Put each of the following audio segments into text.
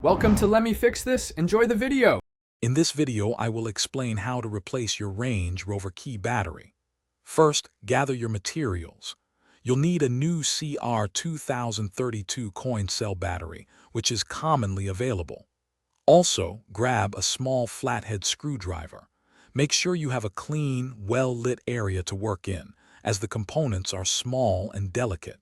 Welcome to Let Me Fix This. Enjoy the video. In this video, I will explain how to replace your Range Rover key battery. First, gather your materials. You'll need a new CR2032 coin cell battery, which is commonly available. Also, grab a small flathead screwdriver. Make sure you have a clean, well-lit area to work in, as the components are small and delicate.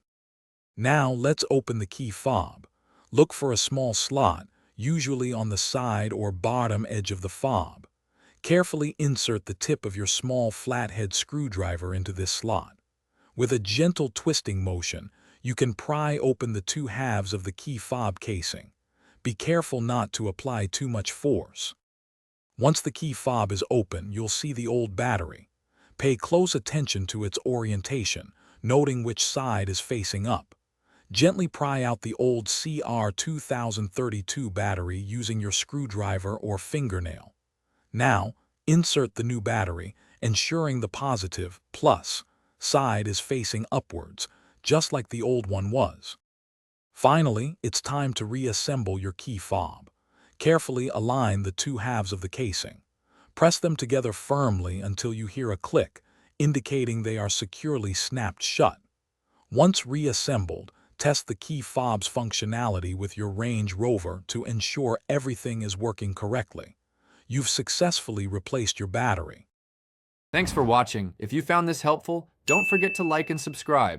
Now, let's open the key fob. Look for a small slot, usually on the side or bottom edge of the fob. Carefully insert the tip of your small flathead screwdriver into this slot. With a gentle twisting motion, you can pry open the two halves of the key fob casing. Be careful not to apply too much force. Once the key fob is open, you'll see the old battery. Pay close attention to its orientation, noting which side is facing up. Gently pry out the old CR2032 battery using your screwdriver or fingernail. Now, insert the new battery, ensuring the positive, plus, side is facing upwards, just like the old one was. Finally, it's time to reassemble your key fob. Carefully align the two halves of the casing. Press them together firmly until you hear a click, indicating they are securely snapped shut. Once reassembled, test the key fob's functionality with your Range Rover to ensure everything is working correctly. You've successfully replaced your battery. Thanks for watching. If you found this helpful, don't forget to like and subscribe.